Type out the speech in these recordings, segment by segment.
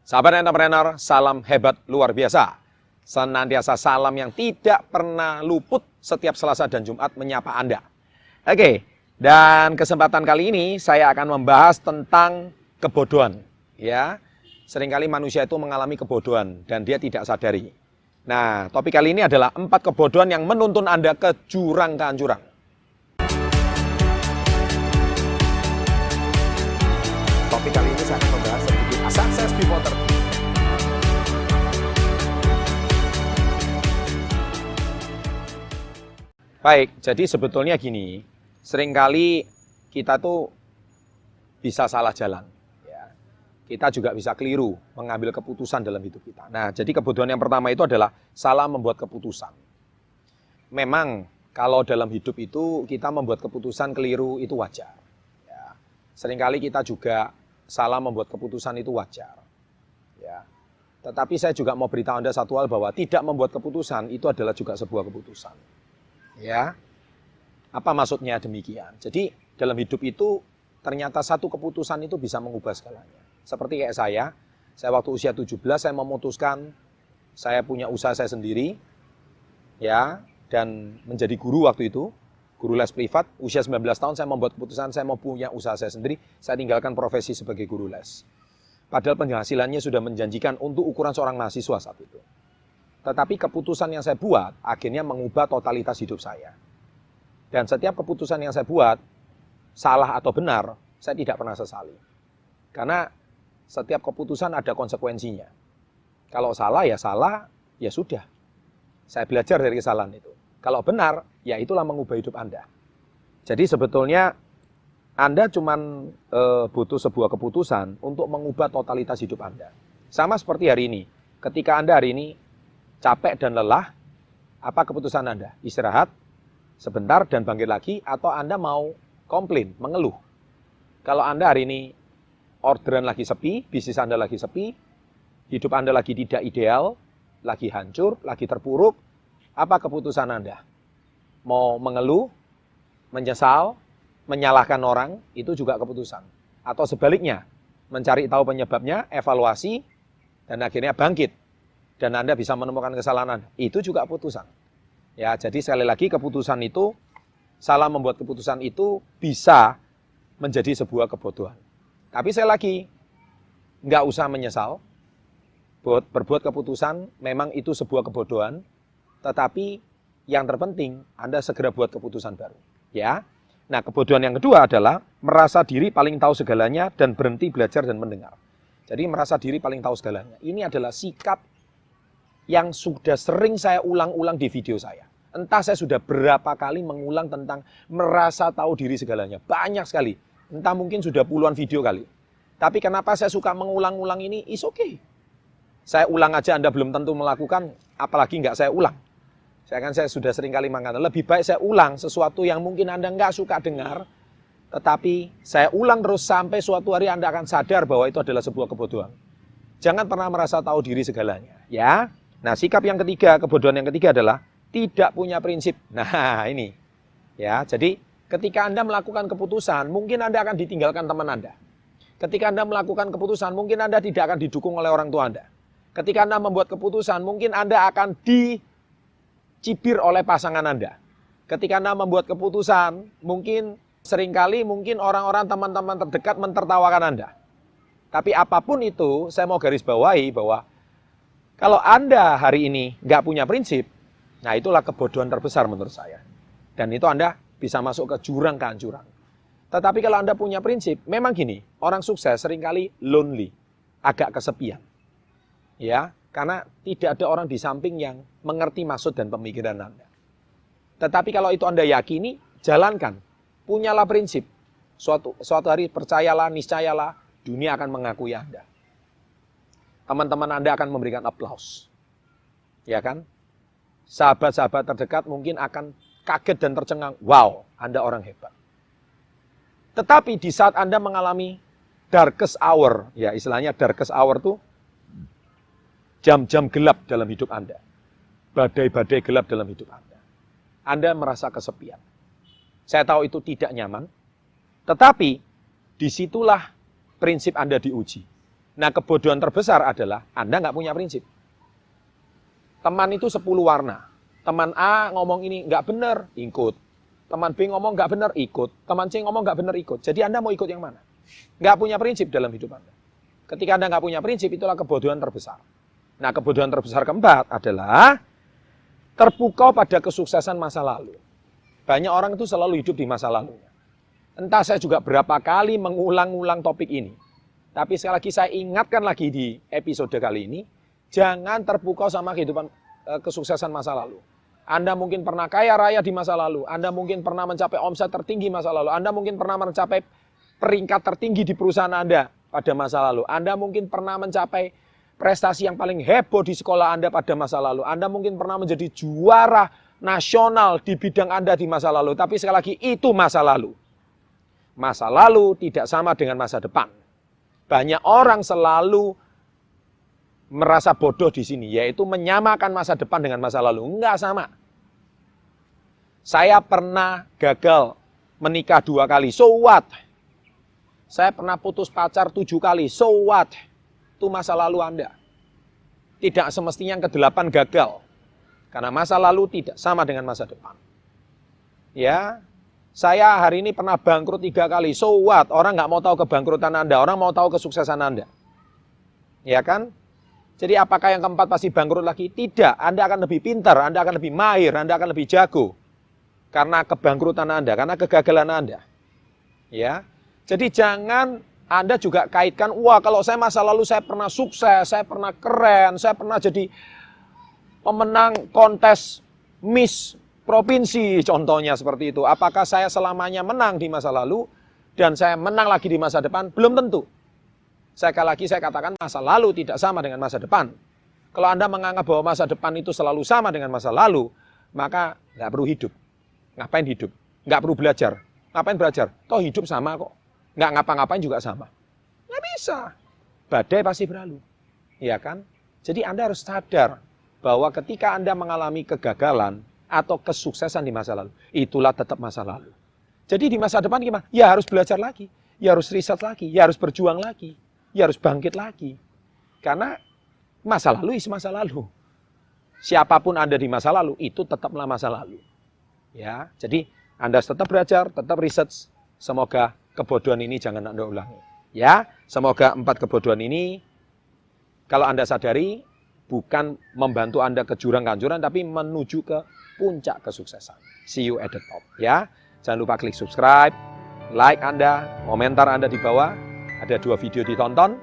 Sahabat entrepreneur, salam hebat luar biasa. Senantiasa salam yang tidak pernah luput setiap Selasa dan Jumat menyapa Anda. Oke, dan kesempatan kali ini saya akan membahas tentang kebodohan. Ya, seringkali manusia itu mengalami kebodohan dan dia tidak sadari. Nah, topik kali ini adalah 4 kebodohan yang menuntun Anda ke jurang kehancuran. Topik kali ini saya akan membahas sedikit success before 30. Baik, jadi sebetulnya gini, seringkali kita tuh bisa salah jalan. Ya. Kita juga bisa keliru mengambil keputusan dalam hidup kita. Nah, jadi kebodohan yang pertama itu adalah salah membuat keputusan. Memang kalau dalam hidup itu kita membuat keputusan keliru itu wajar. Ya. Seringkali kita juga salah membuat keputusan itu wajar. Ya. Tetapi saya juga mau beritahu Anda satu hal bahwa tidak membuat keputusan itu adalah juga sebuah keputusan. Ya. Apa maksudnya demikian? Jadi dalam hidup itu ternyata satu keputusan itu bisa mengubah segalanya. Seperti kayak saya waktu usia 17 saya memutuskan saya punya usaha saya sendiri. Ya, dan menjadi guru waktu itu. Guru les privat, usia 19 tahun saya membuat keputusan saya mau punya usaha saya sendiri, saya tinggalkan profesi sebagai guru les. Padahal penghasilannya sudah menjanjikan untuk ukuran seorang mahasiswa saat itu. Tetapi keputusan yang saya buat akhirnya mengubah totalitas hidup saya. Dan setiap keputusan yang saya buat, salah atau benar, saya tidak pernah sesali. Karena setiap keputusan ada konsekuensinya. Kalau salah, ya sudah. Saya belajar dari kesalahan itu. Kalau benar, ya itulah mengubah hidup Anda. Jadi sebetulnya Anda cuma butuh sebuah keputusan untuk mengubah totalitas hidup Anda. Sama seperti hari ini. Ketika Anda hari ini capek dan lelah, apa keputusan Anda? Istirahat sebentar dan bangkit lagi, atau Anda mau komplain, mengeluh? Kalau Anda hari ini orderan lagi sepi, bisnis Anda lagi sepi, hidup Anda lagi tidak ideal, lagi hancur, lagi terpuruk, apa keputusan Anda? Mau mengeluh, menyesal, menyalahkan orang, itu juga keputusan. Atau sebaliknya, mencari tahu penyebabnya, evaluasi, dan akhirnya bangkit. Dan Anda bisa menemukan kesalahan Anda. Itu juga keputusan. Ya, jadi sekali lagi keputusan itu, salah membuat keputusan itu bisa menjadi sebuah kebodohan. Tapi sekali lagi, nggak usah menyesal. Berbuat keputusan memang itu sebuah kebodohan. Tetapi yang terpenting Anda segera buat keputusan baru. Ya. Nah, kebodohan yang kedua adalah merasa diri paling tahu segalanya dan berhenti belajar dan mendengar. Jadi merasa diri paling tahu segalanya. Ini adalah sikap yang sudah sering saya ulang-ulang di video saya. Entah saya sudah berapa kali mengulang tentang merasa tahu diri segalanya. Banyak sekali. Entah mungkin sudah puluhan video kali. Tapi kenapa saya suka mengulang-ulang ini? It's okay. Saya ulang aja Anda belum tentu melakukan, apalagi nggak saya ulang. Saya sudah sering kali mengatakan, lebih baik saya ulang sesuatu yang mungkin Anda nggak suka dengar, tetapi saya ulang terus sampai suatu hari Anda akan sadar bahwa itu adalah sebuah kebodohan. Jangan pernah merasa tahu diri segalanya. Ya. Nah, sikap yang ketiga, kebodohan yang ketiga adalah tidak punya prinsip. Nah, ini. Ya, jadi ketika Anda melakukan keputusan, mungkin Anda akan ditinggalkan teman Anda. Ketika Anda melakukan keputusan, mungkin Anda tidak akan didukung oleh orang tua Anda. Ketika Anda membuat keputusan, mungkin Anda akan dicibir oleh pasangan Anda. Ketika Anda membuat keputusan, mungkin seringkali orang-orang teman-teman terdekat mentertawakan Anda. Tapi apapun itu, saya mau garis bawahi bahwa kalau Anda hari ini nggak punya prinsip, nah itulah kebodohan terbesar menurut saya. Dan itu Anda bisa masuk ke jurang kehancuran. Tetapi kalau Anda punya prinsip, memang gini, orang sukses seringkali lonely, agak kesepian. Ya, karena tidak ada orang di samping yang mengerti maksud dan pemikiran Anda. Tetapi kalau itu Anda yakini, jalankan. Punyalah prinsip. Suatu hari percayalah, niscayalah, dunia akan mengakui Anda. Teman-teman Anda akan memberikan aplaus. Ya kan? Sahabat-sahabat terdekat mungkin akan kaget dan tercengang. Wow, Anda orang hebat. Tetapi di saat Anda mengalami darkest hour, ya istilahnya darkest hour itu jam-jam gelap dalam hidup Anda. Badai-badai gelap dalam hidup Anda. Anda merasa kesepian. Saya tahu itu tidak nyaman. Tetapi disitulah prinsip Anda diuji. Nah, kebodohan terbesar adalah Anda nggak punya prinsip. Teman itu 10 warna. Teman A ngomong ini nggak benar, ikut. Teman B ngomong nggak benar, ikut. Teman C ngomong nggak benar, ikut. Jadi Anda mau ikut yang mana? Nggak punya prinsip dalam hidup Anda. Ketika Anda nggak punya prinsip, itulah kebodohan terbesar. Nah, kebodohan terbesar keempat adalah terpukau pada kesuksesan masa lalu. Banyak orang itu selalu hidup di masa lalunya. Entah saya juga berapa kali mengulang-ulang topik ini. Tapi sekali lagi saya ingatkan lagi di episode kali ini, jangan terpukau sama kehidupan kesuksesan masa lalu. Anda mungkin pernah kaya raya di masa lalu. Anda mungkin pernah mencapai omset tertinggi masa lalu. Anda mungkin pernah mencapai peringkat tertinggi di perusahaan Anda pada masa lalu. Anda mungkin pernah mencapai prestasi yang paling heboh di sekolah Anda pada masa lalu. Anda mungkin pernah menjadi juara nasional di bidang Anda di masa lalu. Tapi sekali lagi, itu masa lalu. Masa lalu tidak sama dengan masa depan. Banyak orang selalu merasa bodoh di sini, yaitu menyamakan masa depan dengan masa lalu. Enggak sama. Saya pernah gagal menikah 2 kali, so what? Saya pernah putus pacar 7 kali, so what? Itu masa lalu Anda. Tidak semestinya yang ke-8 gagal. Karena masa lalu tidak sama dengan masa depan. Ya, saya hari ini pernah bangkrut 3 kali, so what? Orang nggak mau tahu kebangkrutan Anda, orang mau tahu kesuksesan Anda. Ya kan? Jadi apakah yang keempat pasti bangkrut lagi? Tidak, Anda akan lebih pintar, Anda akan lebih mahir, Anda akan lebih jago. Karena kebangkrutan Anda, karena kegagalan Anda. Ya. Jadi jangan Anda juga kaitkan, wah kalau saya masa lalu saya pernah sukses, saya pernah keren, saya pernah jadi pemenang kontes Miss Provinsi, contohnya seperti itu. Apakah saya selamanya menang di masa lalu dan saya menang lagi di masa depan? Belum tentu. Sekali lagi saya katakan masa lalu tidak sama dengan masa depan. Kalau Anda menganggap bahwa masa depan itu selalu sama dengan masa lalu, maka nggak perlu hidup. Ngapain hidup? Nggak perlu belajar. Ngapain belajar? Toh hidup sama kok. Nggak ngapa-ngapain juga sama. Nggak bisa. Badai pasti berlalu. Iya kan? Jadi Anda harus sadar bahwa ketika Anda mengalami kegagalan atau kesuksesan di masa lalu, itulah tetap masa lalu. Jadi di masa depan gimana? Ya harus belajar lagi. Ya harus riset lagi. Ya harus berjuang lagi. Ya harus bangkit lagi. Karena masa lalu is masa lalu. Siapapun Anda di masa lalu, itu tetaplah masa lalu. Ya, jadi Anda tetap belajar, tetap riset. Semoga kebodohan ini jangan Anda ulangi. Ya, semoga 4 kebodohan ini kalau Anda sadari bukan membantu Anda ke jurang kehancuran, tapi menuju ke puncak kesuksesan. See you at the top. Ya, jangan lupa klik subscribe, like Anda, komentar Anda di bawah. Ada 2 video ditonton,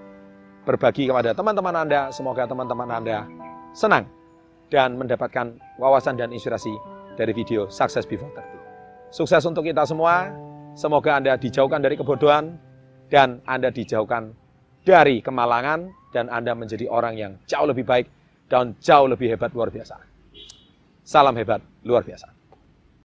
berbagi kepada teman-teman Anda. Semoga teman-teman Anda senang dan mendapatkan wawasan dan inspirasi dari video Success Before 30. Sukses untuk kita semua. Semoga Anda dijauhkan dari kebodohan dan Anda dijauhkan dari kemalangan dan Anda menjadi orang yang jauh lebih baik dan jauh lebih hebat luar biasa. Salam hebat luar biasa.